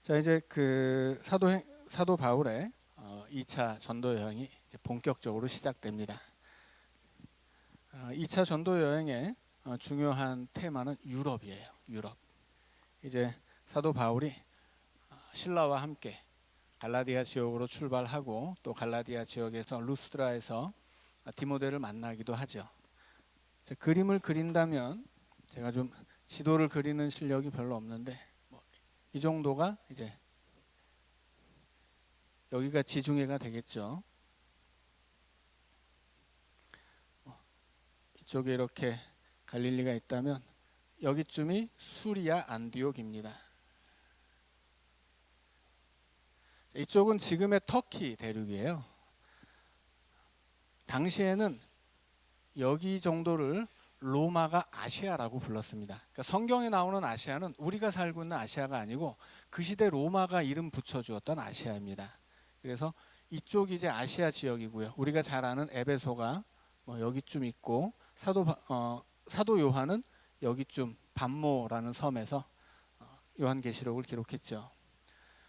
자, 이제 그 사도 바울의 2차 전도 여행이 이제 본격적으로 시작됩니다. 2차 전도 여행의 중요한 테마는 유럽이에요. 유럽. 이제 사도 바울이 신라와 함께 갈라디아 지역으로 출발하고 또 갈라디아 지역에서 루스드라에서 디모데를 만나기도 하죠. 그림을 그린다면 제가 좀 지도를 그리는 실력이 별로 없는데 이 정도가 이제 여기가 지중해가 되겠죠. 이쪽에 이렇게 갈릴리가 있다면 여기쯤이 수리아 안디옥입니다. 이쪽은 지금의 터키 대륙이에요. 당시에는 여기 정도를 로마가 아시아라고 불렀습니다. 그러니까 성경에 나오는 아시아는 우리가 살고 있는 아시아가 아니고 그 시대 로마가 이름 붙여주었던 아시아입니다. 그래서 이쪽이 이제 아시아 지역이고요. 우리가 잘 아는 에베소가 여기쯤 있고 사도 요한은 여기쯤 반모라는 섬에서 요한계시록을 기록했죠.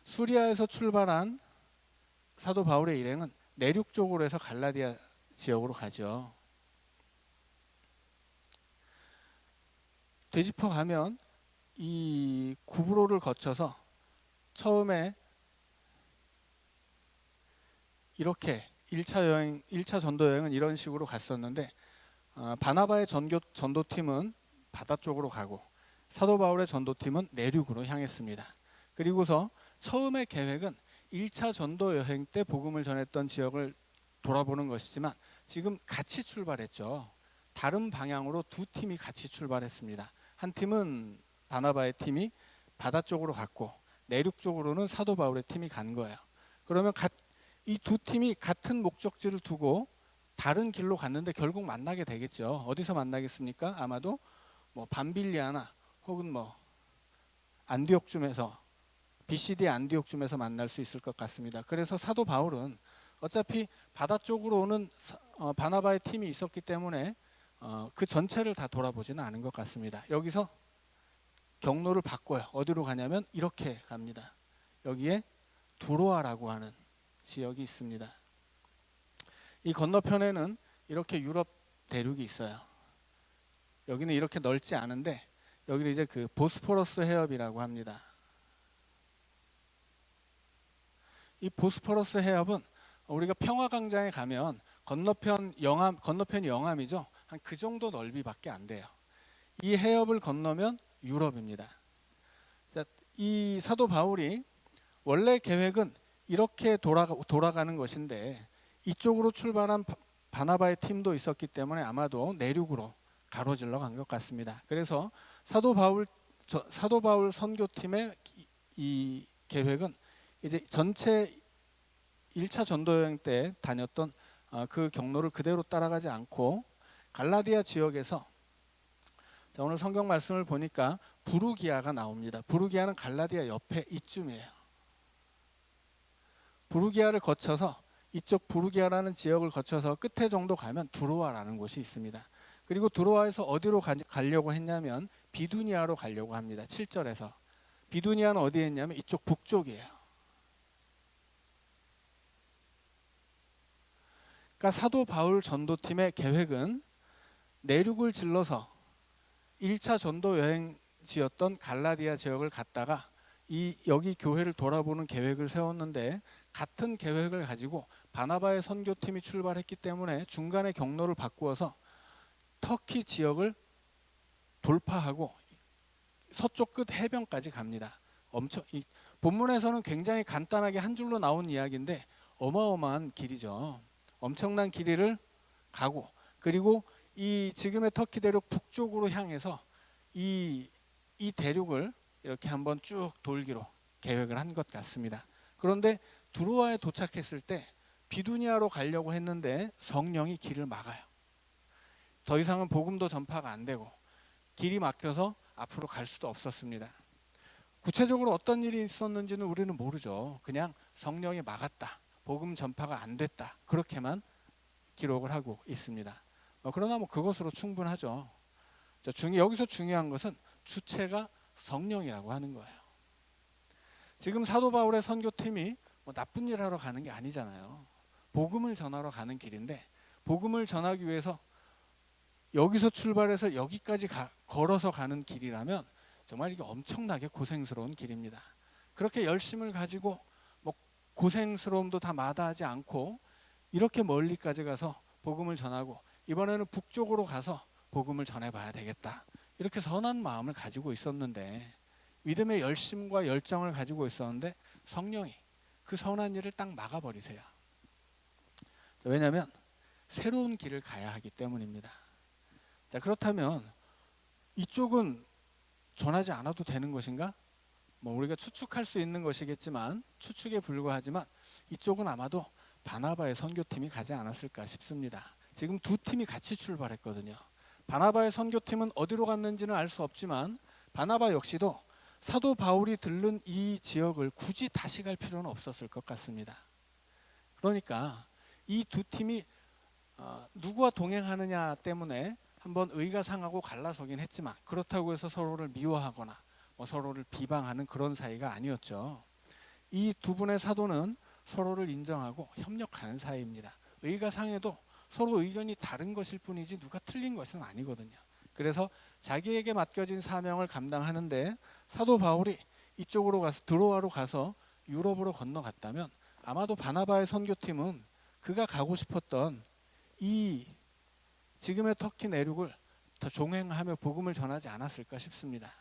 수리아에서 출발한 사도 바울의 일행은 내륙 쪽으로 해서 갈라디아 지역으로 가죠. 되짚어 가면 이 구브로를 거쳐서 처음에 이렇게 1차 전도 여행은 이런 식으로 갔었는데 바나바의 전도팀은 바다 쪽으로 가고 사도 바울의 전도팀은 내륙으로 향했습니다. 그리고서 처음의 계획은 1차 전도 여행 때 복음을 전했던 지역을 돌아보는 것이지만 지금 같이 출발했죠. 다른 방향으로 두 팀이 같이 출발했습니다. 한 팀은 바나바의 팀이 바다 쪽으로 갔고 내륙 쪽으로는 사도 바울의 팀이 간 거예요. 그러면 이 두 팀이 같은 목적지를 두고 다른 길로 갔는데 결국 만나게 되겠죠. 어디서 만나겠습니까? 아마도 밤빌리아나 혹은 안디옥쯤에서 BCD 안디옥쯤에서 만날 수 있을 것 같습니다. 그래서 사도 바울은 어차피 바다 쪽으로 오는 바나바의 팀이 있었기 때문에 그 전체를 다 돌아보지는 않은 것 같습니다. 여기서 경로를 바꿔요. 어디로 가냐면 이렇게 갑니다. 여기에 두로아라고 하는 지역이 있습니다. 이 건너편에는 이렇게 유럽 대륙이 있어요. 여기는 이렇게 넓지 않은데 여기는 이제 그 보스포러스 해협이라고 합니다. 이 보스포러스 해협은 우리가 평화광장에 가면 건너편이 영암이죠. 한 그 정도 넓이밖에 안 돼요. 이 해협을 건너면 유럽입니다. 자, 이 사도 바울이 원래 계획은 이렇게 돌아가는 것인데 이쪽으로 출발한 바나바의 팀도 있었기 때문에 아마도 내륙으로 가로질러 간 것 같습니다. 그래서 사도 바울 선교팀의 이 계획은 이제 전체 1차 전도 여행 때 다녔던 그 경로를 그대로 따라가지 않고 갈라디아 지역에서 오늘 성경 말씀을 보니까 부르기아가 나옵니다. 부르기아는 갈라디아 옆에 이쯤이에요. 부르기아를 거쳐서 이쪽 부르기아라는 지역을 거쳐서 끝에 정도 가면 두로아라는 곳이 있습니다. 그리고 두로아에서 어디로 가려고 했냐면 비두니아로 가려고 합니다. 7절에서. 비두니아는 어디에 있냐면 이쪽 북쪽이에요. 그러니까 사도 바울 전도팀의 계획은 내륙을 질러서 1차 전도 여행지였던 갈라디아 지역을 갔다가 여기 교회를 돌아보는 계획을 세웠는데 같은 계획을 가지고 바나바의 선교팀이 출발했기 때문에 중간에 경로를 바꾸어서 터키 지역을 돌파하고 서쪽 끝 해변까지 갑니다. 본문에서는 굉장히 간단하게 한 줄로 나온 이야기인데 어마어마한 길이죠. 엄청난 길이를 가고 그리고 이 지금의 터키 대륙 북쪽으로 향해서 이 대륙을 이렇게 한번 쭉 돌기로 계획을 한 것 같습니다. 그런데 두로아에 도착했을 때 비두니아로 가려고 했는데 성령이 길을 막아요. 더 이상은 복음도 전파가 안 되고 길이 막혀서 앞으로 갈 수도 없었습니다. 구체적으로 어떤 일이 있었는지는 우리는 모르죠. 그냥 성령이 막았다. 복음 전파가 안 됐다. 그렇게만 기록을 하고 있습니다. 그러나 그것으로 충분하죠. 여기서 중요한 것은 주체가 성령이라고 하는 거예요. 지금 사도 바울의 선교팀이 뭐 나쁜 일 하러 가는 게 아니잖아요. 복음을 전하러 가는 길인데, 복음을 전하기 위해서 여기서 출발해서 여기까지 걸어서 가는 길이라면 정말 이게 엄청나게 고생스러운 길입니다. 그렇게 열심을 가지고 뭐 고생스러움도 다 마다하지 않고 이렇게 멀리까지 가서 복음을 전하고, 이번에는 북쪽으로 가서 복음을 전해봐야 되겠다, 이렇게 선한 마음을 가지고 있었는데, 믿음의 열심과 열정을 가지고 있었는데 성령이 그 선한 일을 딱 막아버리세요. 왜냐하면 새로운 길을 가야 하기 때문입니다. 자, 그렇다면 이쪽은 전하지 않아도 되는 것인가? 뭐 우리가 추측할 수 있는 것이겠지만, 추측에 불과하지만 이쪽은 아마도 바나바의 선교팀이 가지 않았을까 싶습니다. 지금 두 팀이 같이 출발했거든요. 바나바의 선교팀은 어디로 갔는지는 알 수 없지만 바나바 역시도 사도 바울이 들른 이 지역을 굳이 다시 갈 필요는 없었을 것 같습니다. 그러니까 이 두 팀이 누구와 동행하느냐 때문에 한번 의가 상하고 갈라서긴 했지만, 그렇다고 해서 서로를 미워하거나 뭐 서로를 비방하는 그런 사이가 아니었죠. 이 두 분의 사도는 서로를 인정하고 협력하는 사이입니다. 의가 상해도 서로 의견이 다른 것일 뿐이지 누가 틀린 것은 아니거든요. 그래서 자기에게 맡겨진 사명을 감당하는데 사도 바울이 이쪽으로 가서 드로아로 가서 유럽으로 건너갔다면 아마도 바나바의 선교팀은 그가 가고 싶었던 이 지금의 터키 내륙을 더 종행하며 복음을 전하지 않았을까 싶습니다.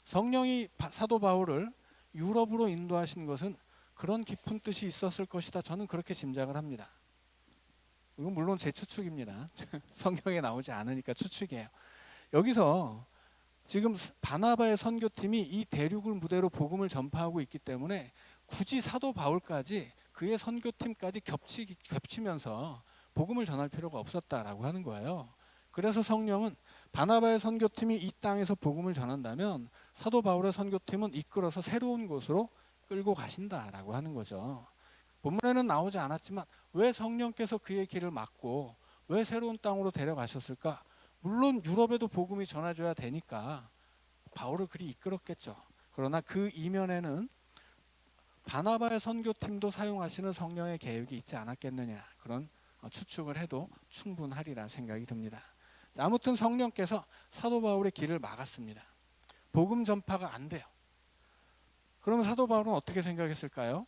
성령이 사도 바울을 유럽으로 인도하신 것은 그런 깊은 뜻이 있었을 것이다, 저는 그렇게 짐작을 합니다. 이건 물론 제 추측입니다. 성경에 나오지 않으니까 추측이에요. 여기서 지금 바나바의 선교팀이 이 대륙을 무대로 복음을 전파하고 있기 때문에 굳이 사도 바울까지 그의 선교팀까지 겹치면서 복음을 전할 필요가 없었다라고 하는 거예요. 그래서 성령은 바나바의 선교팀이 이 땅에서 복음을 전한다면 사도 바울의 선교팀은 이끌어서 새로운 곳으로 끌고 가신다라고 하는 거죠. 본문에는 나오지 않았지만 왜 성령께서 그의 길을 막고 왜 새로운 땅으로 데려가셨을까? 물론 유럽에도 복음이 전해져야 되니까 바울을 그리 이끌었겠죠. 그러나 그 이면에는 바나바의 선교팀도 사용하시는 성령의 계획이 있지 않았겠느냐, 그런 추측을 해도 충분하리라 생각이 듭니다. 아무튼 성령께서 사도 바울의 길을 막았습니다. 복음 전파가 안 돼요. 그러면 사도 바울은 어떻게 생각했을까요?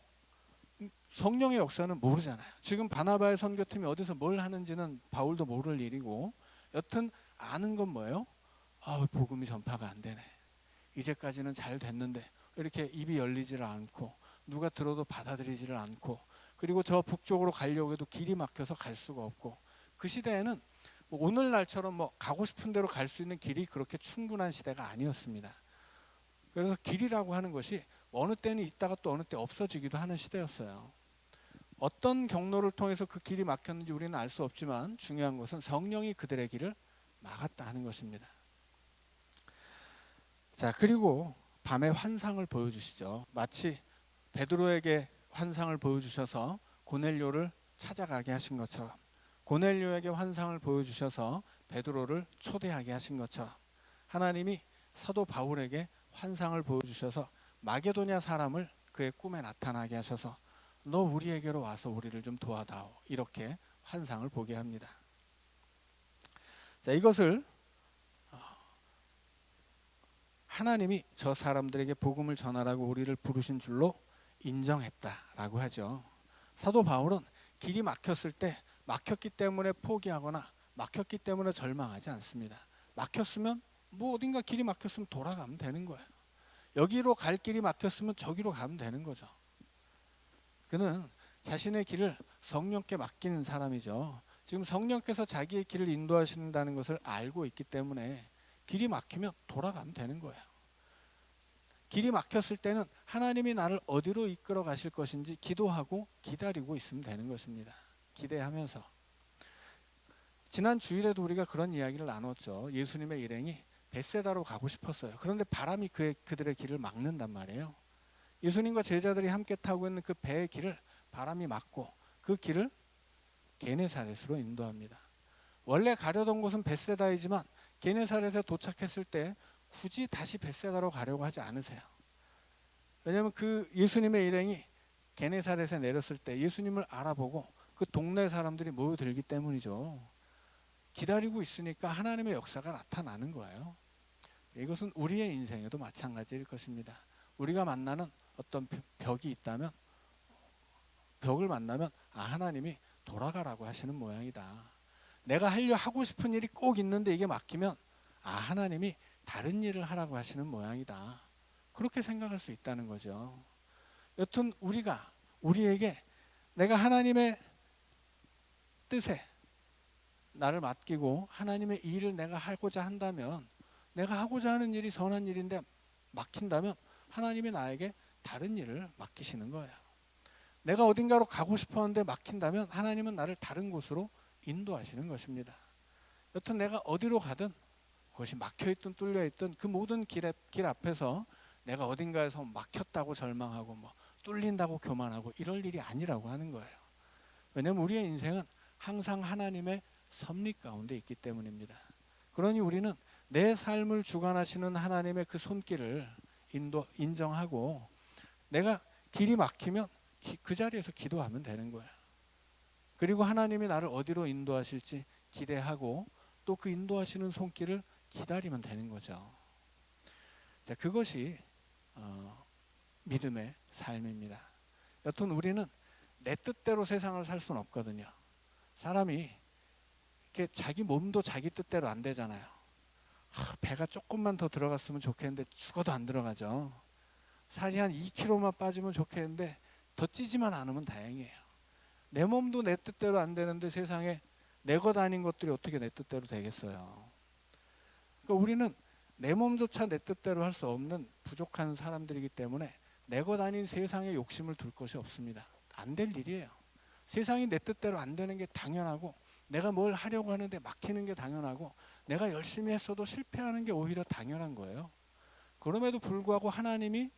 성령의 역사는 모르잖아요. 지금 바나바의 선교팀이 어디서 뭘 하는지는 바울도 모를 일이고, 여튼 아는 건 뭐예요? 복음이 전파가 안 되네. 이제까지는 잘 됐는데 이렇게 입이 열리지를 않고 누가 들어도 받아들이지를 않고, 그리고 저 북쪽으로 가려고 해도 길이 막혀서 갈 수가 없고, 그 시대에는 뭐 오늘날처럼 뭐 가고 싶은 대로 갈 수 있는 길이 그렇게 충분한 시대가 아니었습니다. 그래서 길이라고 하는 것이 어느 때는 있다가 또 어느 때 없어지기도 하는 시대였어요. 어떤 경로를 통해서 그 길이 막혔는지 우리는 알 수 없지만 중요한 것은 성령이 그들의 길을 막았다 하는 것입니다. 자, 그리고 밤에 환상을 보여주시죠. 마치 베드로에게 환상을 보여주셔서 고넬료를 찾아가게 하신 것처럼, 고넬료에게 환상을 보여주셔서 베드로를 초대하게 하신 것처럼, 하나님이 사도 바울에게 환상을 보여주셔서 마게도냐 사람을 그의 꿈에 나타나게 하셔서 너 우리에게로 와서 우리를 좀 도와다오, 이렇게 환상을 보게 합니다. 자, 이것을 하나님이 저 사람들에게 복음을 전하라고 우리를 부르신 줄로 인정했다라고 하죠. 사도 바울은 길이 막혔을 때 막혔기 때문에 포기하거나 막혔기 때문에 절망하지 않습니다. 막혔으면 뭐 어딘가 길이 막혔으면 돌아가면 되는 거예요. 여기로 갈 길이 막혔으면 저기로 가면 되는 거죠. 그는 자신의 길을 성령께 맡기는 사람이죠. 지금 성령께서 자기의 길을 인도하신다는 것을 알고 있기 때문에 길이 막히면 돌아가면 되는 거예요. 길이 막혔을 때는 하나님이 나를 어디로 이끌어 가실 것인지 기도하고 기다리고 있으면 되는 것입니다. 기대하면서. 지난 주일에도 우리가 그런 이야기를 나눴죠. 예수님의 일행이 벳세다로 가고 싶었어요. 그런데 바람이 그들의 길을 막는단 말이에요. 예수님과 제자들이 함께 타고 있는 그 배의 길을 바람이 막고 그 길을 게네사렛으로 인도합니다. 원래 가려던 곳은 벳세다이지만 게네사렛에 도착했을 때 굳이 다시 벳세다로 가려고 하지 않으세요. 왜냐하면 그 예수님의 일행이 게네사렛에 내렸을 때 예수님을 알아보고 그 동네 사람들이 모여들기 때문이죠. 기다리고 있으니까 하나님의 역사가 나타나는 거예요. 이것은 우리의 인생에도 마찬가지일 것입니다. 우리가 만나는 어떤 벽이 있다면, 벽을 만나면 하나님이 돌아가라고 하시는 모양이다. 내가 하고 싶은 일이 꼭 있는데 이게 막히면 하나님이 다른 일을 하라고 하시는 모양이다. 그렇게 생각할 수 있다는 거죠. 여튼 우리에게 내가 하나님의 뜻에 나를 맡기고 하나님의 일을 내가 하고자 한다면, 내가 하고자 하는 일이 선한 일인데 막힌다면 하나님이 나에게 다른 일을 맡기시는 거예요. 내가 어딘가로 가고 싶었는데 막힌다면 하나님은 나를 다른 곳으로 인도하시는 것입니다. 여튼 내가 어디로 가든 그것이 막혀있든 뚫려있든 그 모든 길 앞에서 내가 어딘가에서 막혔다고 절망하고 뚫린다고 교만하고 이럴 일이 아니라고 하는 거예요. 왜냐하면 우리의 인생은 항상 하나님의 섭리 가운데 있기 때문입니다. 그러니 우리는 내 삶을 주관하시는 하나님의 그 손길을 인정하고, 내가 길이 막히면 그 자리에서 기도하면 되는 거예요. 그리고 하나님이 나를 어디로 인도하실지 기대하고 또 그 인도하시는 손길을 기다리면 되는 거죠. 자, 그것이 믿음의 삶입니다. 여튼 우리는 내 뜻대로 세상을 살 수는 없거든요. 사람이 이렇게 자기 몸도 자기 뜻대로 안 되잖아요. 배가 조금만 더 들어갔으면 좋겠는데 죽어도 안 들어가죠. 살이 한 2kg만 빠지면 좋겠는데 더 찌지만 않으면 다행이에요. 내 몸도 내 뜻대로 안 되는데 세상에 내 것 아닌 것들이 어떻게 내 뜻대로 되겠어요. 그러니까 우리는 내 몸조차 내 뜻대로 할 수 없는 부족한 사람들이기 때문에 내 것 아닌 세상에 욕심을 둘 것이 없습니다. 안 될 일이에요. 세상이 내 뜻대로 안 되는 게 당연하고, 내가 뭘 하려고 하는데 막히는 게 당연하고, 내가 열심히 했어도 실패하는 게 오히려 당연한 거예요. 그럼에도 불구하고 하나님이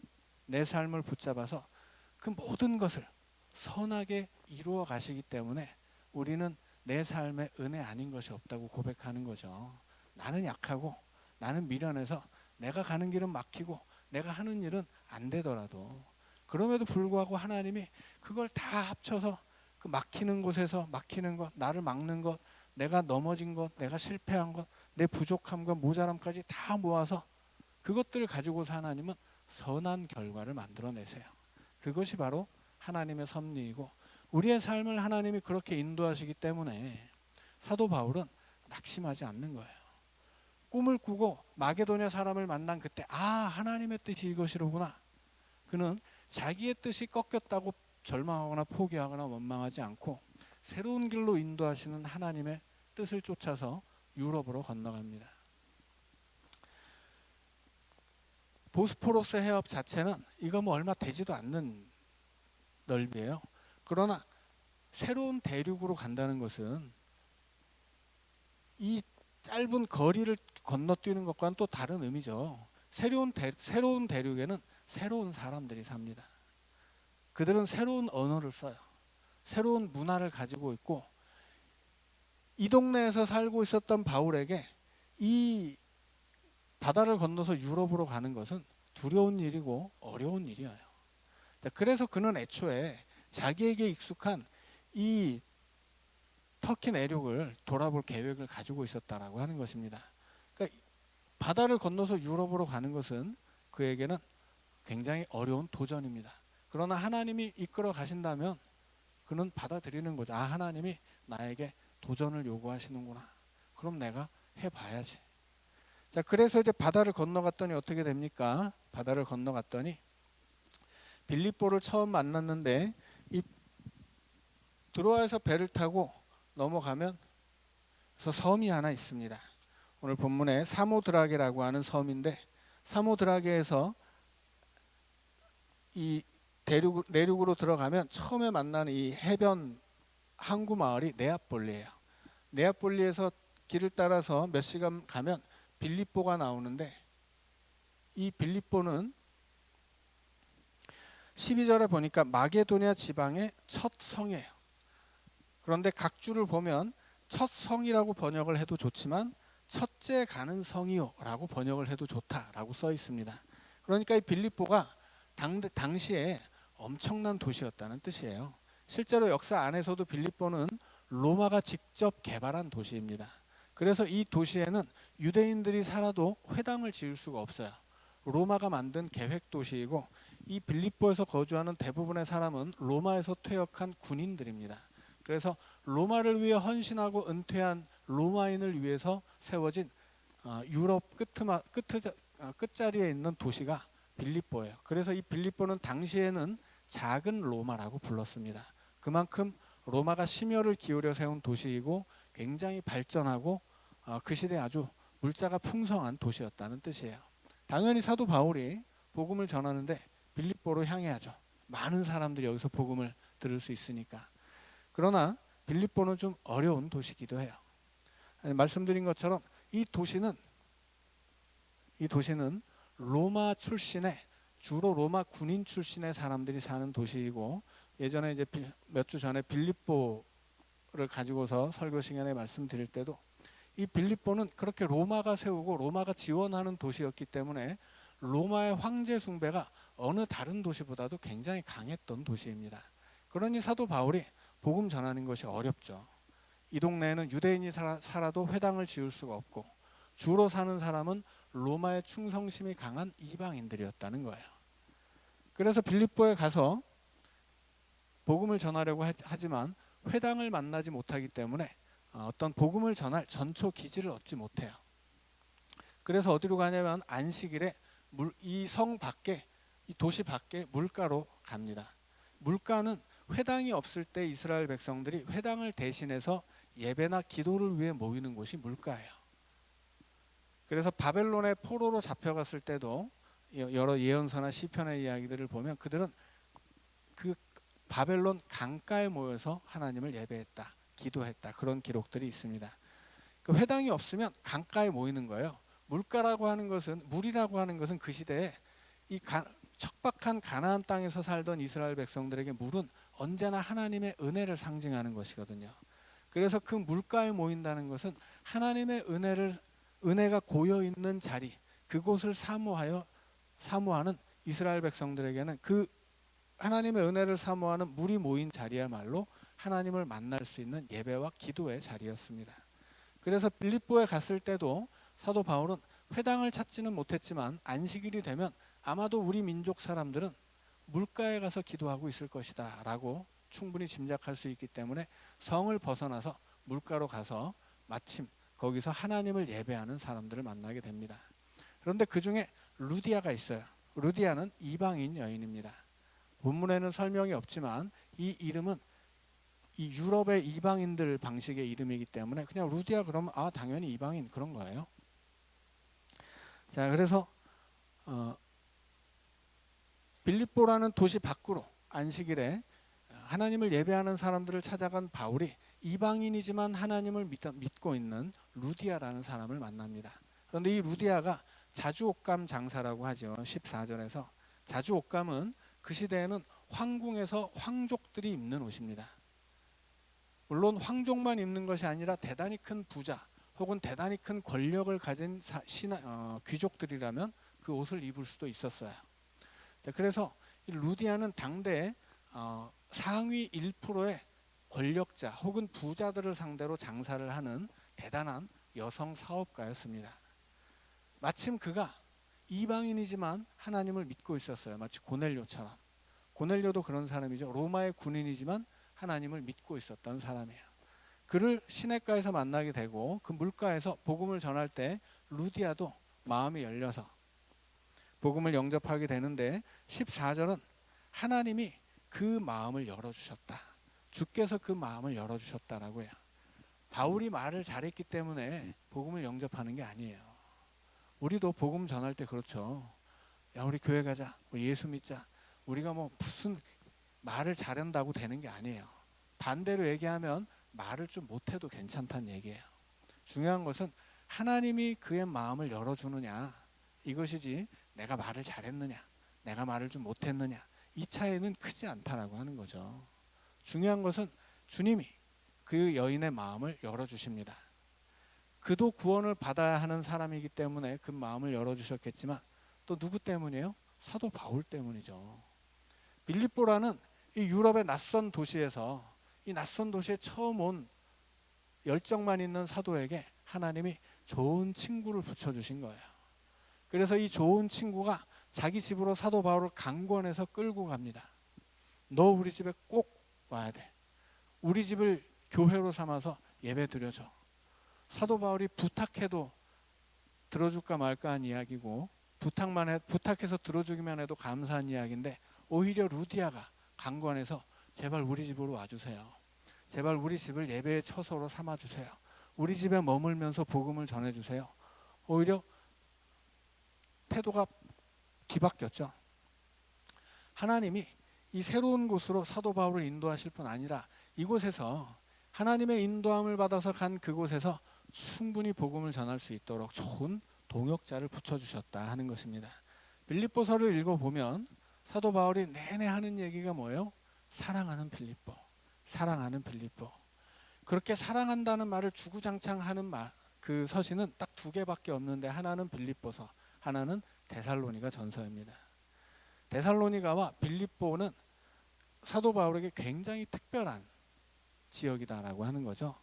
내 삶을 붙잡아서 그 모든 것을 선하게 이루어 가시기 때문에 우리는 내 삶에 은혜 아닌 것이 없다고 고백하는 거죠. 나는 약하고 나는 미련해서 내가 가는 길은 막히고 내가 하는 일은 안 되더라도, 그럼에도 불구하고 하나님이 그걸 다 합쳐서 그 막히는 곳에서 막히는 것, 나를 막는 것, 내가 넘어진 것, 내가 실패한 것, 내 부족함과 모자람까지 다 모아서 그것들을 가지고서 하나님은 선한 결과를 만들어내세요. 그것이 바로 하나님의 섭리이고, 우리의 삶을 하나님이 그렇게 인도하시기 때문에 사도 바울은 낙심하지 않는 거예요. 꿈을 꾸고 마게도냐 사람을 만난 그때 하나님의 뜻이 이것이로구나. 그는 자기의 뜻이 꺾였다고 절망하거나 포기하거나 원망하지 않고 새로운 길로 인도하시는 하나님의 뜻을 쫓아서 유럽으로 건너갑니다. 보스포러스 해협 자체는 이거 얼마 되지도 않는 넓이에요. 그러나 새로운 대륙으로 간다는 것은 이 짧은 거리를 건너뛰는 것과는 또 다른 의미죠. 새로운 대륙에는 새로운 사람들이 삽니다. 그들은 새로운 언어를 써요. 새로운 문화를 가지고 있고, 이 동네에서 살고 있었던 바울에게 이 바다를 건너서 유럽으로 가는 것은 두려운 일이고 어려운 일이에요. 그래서 그는 애초에 자기에게 익숙한 이 터키 내륙을 돌아볼 계획을 가지고 있었다라고 하는 것입니다. 그러니까 바다를 건너서 유럽으로 가는 것은 그에게는 굉장히 어려운 도전입니다. 그러나 하나님이 이끌어 가신다면 그는 받아들이는 거죠. 하나님이 나에게 도전을 요구하시는구나. 그럼 내가 해봐야지. 자, 그래서 이제 바다를 건너갔더니 어떻게 됩니까? 바다를 건너갔더니 빌립보를 처음 만났는데, 이 드로아에서 배를 타고 넘어가면 섬이 하나 있습니다. 오늘 본문에 사모드라게라고 하는 섬인데, 사모드라게에서 이 내륙으로 들어가면 처음에 만나는 이 해변 항구 마을이 네아폴리예요. 네아폴리에서 길을 따라서 몇 시간 가면 빌립보가 나오는데, 이 빌립보는 12절에 보니까 마게도냐 지방의 첫 성이에요. 그런데 각 줄을 보면 첫 성이라고 번역을 해도 좋지만 첫째 가는 성이요 라고 번역을 해도 좋다라고 써 있습니다. 그러니까 이 빌립보가 당시에 엄청난 도시였다는 뜻이에요. 실제로 역사 안에서도 빌립보는 로마가 직접 개발한 도시입니다. 그래서 이 도시에는 유대인들이 살아도 회당을 지을 수가 없어요. 로마가 만든 계획 도시이고, 이 빌립보에서 거주하는 대부분의 사람은 로마에서 퇴역한 군인들입니다. 그래서 로마를 위해 헌신하고 은퇴한 로마인을 위해서 세워진 유럽 끝자리에 있는 도시가 빌립보예요. 그래서 이 빌립보는 당시에는 작은 로마라고 불렀습니다. 그만큼 로마가 심혈을 기울여 세운 도시이고 굉장히 발전하고 그 시대에 아주 물자가 풍성한 도시였다는 뜻이에요. 당연히 사도 바울이 복음을 전하는데 빌립보로 향해야죠. 많은 사람들이 여기서 복음을 들을 수 있으니까. 그러나 빌립보는 좀 어려운 도시이기도 해요. 말씀드린 것처럼 이 도시는 로마 출신의, 주로 로마 군인 출신의 사람들이 사는 도시이고, 예전에 이제 몇 주 전에 빌립보를 가지고서 설교 시간에 말씀드릴 때도 이 빌립보는 그렇게 로마가 세우고 로마가 지원하는 도시였기 때문에 로마의 황제 숭배가 어느 다른 도시보다도 굉장히 강했던 도시입니다. 그러니 사도 바울이 복음 전하는 것이 어렵죠. 이 동네에는 유대인이 살아도 회당을 지을 수가 없고, 주로 사는 사람은 로마의 충성심이 강한 이방인들이었다는 거예요. 그래서 빌립보에 가서 복음을 전하려고 하지만 회당을 만나지 못하기 때문에 어떤 복음을 전할 전초 기지를 얻지 못해요. 그래서 어디로 가냐면 안식일에 이 성 밖에, 이 도시 밖에 물가로 갑니다. 물가는 회당이 없을 때 이스라엘 백성들이 회당을 대신해서 예배나 기도를 위해 모이는 곳이 물가예요. 그래서 바벨론의 포로로 잡혀갔을 때도 여러 예언서나 시편의 이야기들을 보면 그들은 그 바벨론 강가에 모여서 하나님을 예배했다, 기도했다, 그런 기록들이 있습니다. 그 회당이 없으면 강가에 모이는 거예요. 물가라고 하는 것은, 물이라고 하는 것은 그 시대에 이 척박한 가나안 땅에서 살던 이스라엘 백성들에게 물은 언제나 하나님의 은혜를 상징하는 것이거든요. 그래서 그 물가에 모인다는 것은 하나님의 은혜가 고여 있는 자리, 그곳을 사모하는 이스라엘 백성들에게는 그 하나님의 은혜를 사모하는 물이 모인 자리야말로 하나님을 만날 수 있는 예배와 기도의 자리였습니다. 그래서 빌립보에 갔을 때도 사도 바울은 회당을 찾지는 못했지만 안식일이 되면 아마도 우리 민족 사람들은 물가에 가서 기도하고 있을 것이다 라고 충분히 짐작할 수 있기 때문에 성을 벗어나서 물가로 가서 마침 거기서 하나님을 예배하는 사람들을 만나게 됩니다. 그런데 그 중에 루디아가 있어요. 루디아는 이방인 여인입니다. 본문에는 설명이 없지만 이 이름은 이 유럽의 이방인들 방식의 이름이기 때문에 그냥 루디아 그러면 당연히 이방인, 그런 거예요. 자, 그래서 빌립보라는 도시 밖으로 안식일에 하나님을 예배하는 사람들을 찾아간 바울이 이방인이지만 하나님을 믿고 있는 루디아라는 사람을 만납니다. 그런데 이 루디아가 자주옥감 장사라고 하죠. 14절에서 자주옥감은 그 시대에는 황궁에서 황족들이 입는 옷입니다. 물론 황족만 입는 것이 아니라 대단히 큰 부자 혹은 대단히 큰 권력을 가진 귀족들이라면 그 옷을 입을 수도 있었어요. 그래서 이 루디아는 당대에 상위 1%의 권력자 혹은 부자들을 상대로 장사를 하는 대단한 여성 사업가였습니다. 마침 그가 이방인이지만 하나님을 믿고 있었어요. 마치 고넬료처럼. 고넬료도 그런 사람이죠. 로마의 군인이지만 하나님을 믿고 있었던 사람이에요. 그를 시냇가에서 만나게 되고 그 물가에서 복음을 전할 때 루디아도 마음이 열려서 복음을 영접하게 되는데 14절은 하나님이 그 마음을 열어주셨다. 주께서 그 마음을 열어주셨다라고 해요. 바울이 말을 잘했기 때문에 복음을 영접하는 게 아니에요. 우리도 복음 전할 때 그렇죠. 야, 우리 교회 가자, 우리 예수 믿자. 우리가 뭐 무슨 말을 잘한다고 되는 게 아니에요. 반대로 얘기하면 말을 좀 못해도 괜찮다는 얘기예요. 중요한 것은 하나님이 그의 마음을 열어주느냐, 이것이지 내가 말을 잘했느냐, 내가 말을 좀 못했느냐, 이 차이는 크지 않다라고 하는 거죠. 중요한 것은 주님이 그 여인의 마음을 열어주십니다. 그도 구원을 받아야 하는 사람이기 때문에 그 마음을 열어주셨겠지만 또 누구 때문이에요? 사도 바울 때문이죠. 빌립보라는 이 유럽의 낯선 도시에서 이 낯선 도시에 처음 온 열정만 있는 사도에게 하나님이 좋은 친구를 붙여주신 거예요. 그래서 이 좋은 친구가 자기 집으로 사도 바울을 강권해서 끌고 갑니다. 너 우리 집에 꼭 와야 돼. 우리 집을 교회로 삼아서 예배 드려줘. 사도 바울이 부탁해도 들어줄까 말까 한 이야기고, 부탁해서 들어주기만 해도 감사한 이야기인데, 오히려 루디아가 강권해서 제발 우리 집으로 와주세요. 제발 우리 집을 예배의 처소로 삼아주세요. 우리 집에 머물면서 복음을 전해주세요. 오히려 태도가 뒤바뀌었죠. 하나님이 이 새로운 곳으로 사도 바울을 인도하실 뿐 아니라 이곳에서 하나님의 인도함을 받아서 간 그곳에서 충분히 복음을 전할 수 있도록 좋은 동역자를 붙여주셨다 하는 것입니다. 빌립보서를 읽어보면 사도 바울이 내내 하는 얘기가 뭐예요? 사랑하는 빌립보, 사랑하는 빌립보. 그렇게 사랑한다는 말을 주구장창 하는 그 서신은 딱 두 개밖에 없는데, 하나는 빌립보서, 하나는 데살로니가 전서입니다. 데살로니가와 빌립보는 사도 바울에게 굉장히 특별한 지역이다라고 하는 거죠.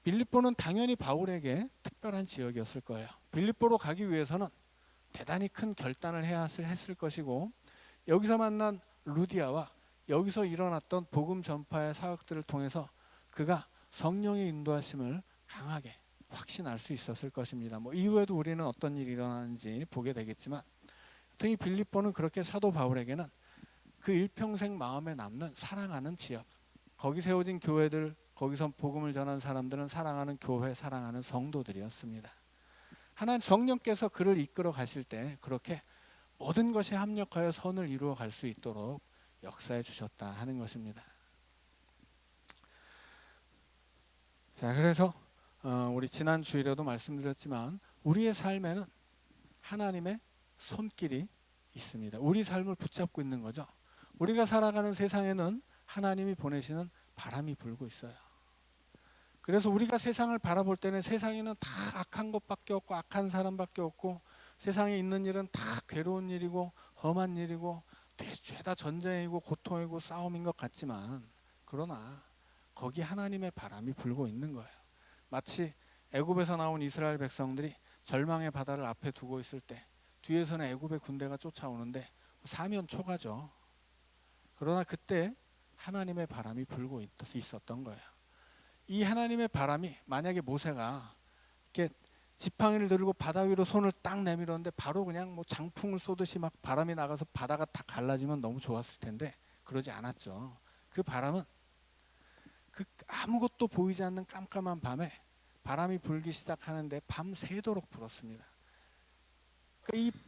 빌립보는 당연히 바울에게 특별한 지역이었을 거예요. 빌립보로 가기 위해서는 대단히 큰 결단을 해야 했을 것이고, 여기서 만난 루디아와 여기서 일어났던 복음 전파의 사역들을 통해서 그가 성령의 인도하심을 강하게 확신할 수 있었을 것입니다. 이후에도 우리는 어떤 일이 일어나는지 보게 되겠지만, 이 빌립보는 그렇게 사도 바울에게는 그 일평생 마음에 남는 사랑하는 지역, 거기 세워진 교회들, 거기서 복음을 전한 사람들은 사랑하는 교회, 사랑하는 성도들이었습니다. 하나님 성령께서 그를 이끌어 가실 때 그렇게 모든 것이 합력하여 선을 이루어 갈 수 있도록 역사해 주셨다 하는 것입니다. 자, 그래서 우리 지난 주일에도 말씀드렸지만 우리의 삶에는 하나님의 손길이 있습니다. 우리 삶을 붙잡고 있는 거죠. 우리가 살아가는 세상에는 하나님이 보내시는 바람이 불고 있어요. 그래서 우리가 세상을 바라볼 때는 세상에는 다 악한 것밖에 없고 악한 사람밖에 없고, 세상에 있는 일은 다 괴로운 일이고 험한 일이고 죄다 전쟁이고 고통이고 싸움인 것 같지만, 그러나 거기 하나님의 바람이 불고 있는 거예요. 마치 애굽에서 나온 이스라엘 백성들이 절망의 바다를 앞에 두고 있을 때 뒤에서는 애굽의 군대가 쫓아오는데 사면초가죠. 그러나 그때 하나님의 바람이 불고 있었던 거예요. 이 하나님의 바람이, 만약에 모세가 이렇게 지팡이를 들고 바다 위로 손을 딱 내밀었는데 바로 그냥 장풍을 쏘듯이 막 바람이 나가서 바다가 다 갈라지면 너무 좋았을 텐데 그러지 않았죠. 그 바람은 그 아무것도 보이지 않는 깜깜한 밤에 바람이 불기 시작하는데 밤새도록 불었습니다. 그러니까 이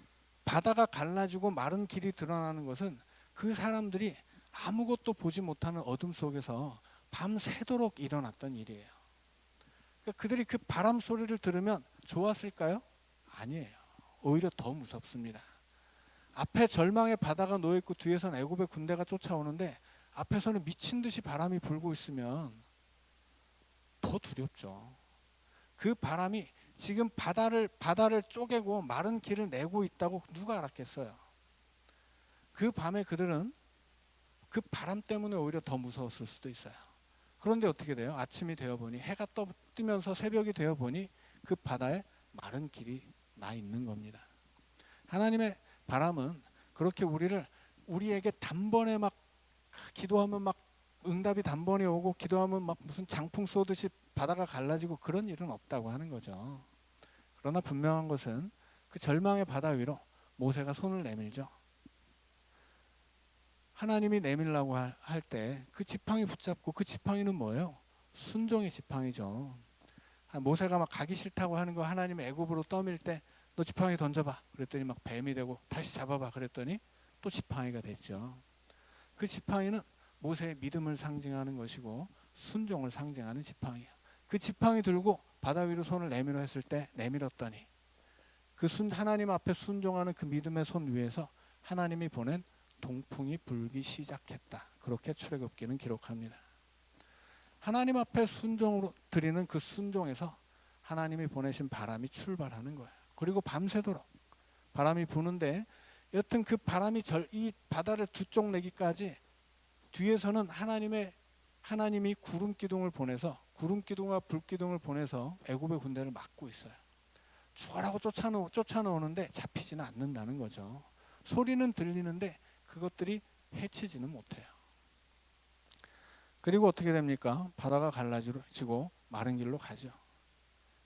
바다가 갈라지고 마른 길이 드러나는 것은 그 사람들이 아무것도 보지 못하는 어둠 속에서 밤새도록 일어났던 일이에요. 그러니까 그들이 그 바람 소리를 들으면 좋았을까요? 아니에요. 오히려 더 무섭습니다. 앞에 절망의 바다가 놓여있고 뒤에서는 애굽의 군대가 쫓아오는데 앞에서는 미친 듯이 바람이 불고 있으면 더 두렵죠. 그 바람이 지금 바다를 쪼개고 마른 길을 내고 있다고 누가 알았겠어요. 그 밤에 그들은 그 바람 때문에 오히려 더 무서웠을 수도 있어요. 그런데 어떻게 돼요? 아침이 되어보니, 해가 뜨면서 새벽이 되어보니 그 바다에 마른 길이 나 있는 겁니다. 하나님의 바람은 그렇게 우리에게 단번에 막 기도하면 막 응답이 단번에 오고, 기도하면 막 무슨 장풍 쏘듯이 바다가 갈라지고 그런 일은 없다고 하는 거죠. 그러나 분명한 것은 그 절망의 바다 위로 모세가 손을 내밀죠. 하나님이 내밀라고 할 때 그 지팡이 붙잡고, 그 지팡이는 뭐예요? 순종의 지팡이죠. 모세가 막 가기 싫다고 하는 거 하나님의 애굽으로 떠밀 때 너 지팡이 던져봐 그랬더니 막 뱀이 되고, 다시 잡아봐 그랬더니 또 지팡이가 됐죠. 그 지팡이는 모세의 믿음을 상징하는 것이고 순종을 상징하는 지팡이예요. 그 지팡이 들고 바다 위로 손을 내밀어 했을 때 내밀었더니 그 하나님 앞에 순종하는 그 믿음의 손 위에서 하나님이 보낸 동풍이 불기 시작했다. 그렇게 출애굽기는 기록합니다. 하나님 앞에 순종으로 드리는 그 순종에서 하나님이 보내신 바람이 출발하는 거예요. 그리고 밤새도록 바람이 부는데, 여튼 그 바람이 이 바다를 두 쪽 내기까지 뒤에서는 하나님이 구름 기둥을 보내서 구름 기둥과 불 기둥을 보내서 애굽의 군대를 막고 있어요. 죽어라고 쫓아놓는데 잡히지는 않는다는 거죠. 소리는 들리는데 그것들이 해치지는 못해요. 그리고 어떻게 됩니까? 바다가 갈라지고 마른 길로 가죠.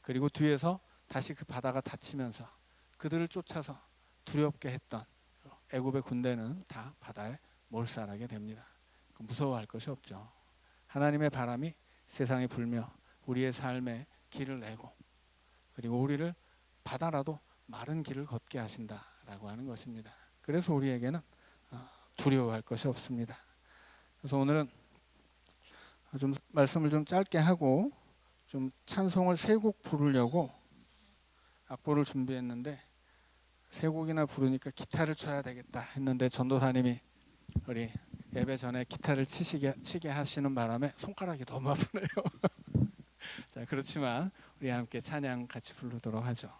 그리고 뒤에서 다시 그 바다가 닫히면서 그들을 쫓아서 두렵게 했던 애굽의 군대는 다 바다에 몰살하게 됩니다. 무서워할 것이 없죠. 하나님의 바람이 세상에 불며 우리의 삶에 길을 내고 그리고 우리를 바다라도 마른 길을 걷게 하신다라고 하는 것입니다. 그래서 우리에게는 두려워할 것이 없습니다. 그래서 오늘은 좀 말씀을 좀 짧게 하고 좀 찬송을 3곡 부르려고 악보를 준비했는데 3곡이나 부르니까 기타를 쳐야 되겠다 했는데 전도사님이 우리 예배 전에 기타를 치게 하시는 바람에 손가락이 너무 아프네요. 자, 그렇지만 우리 함께 찬양 같이 부르도록 하죠.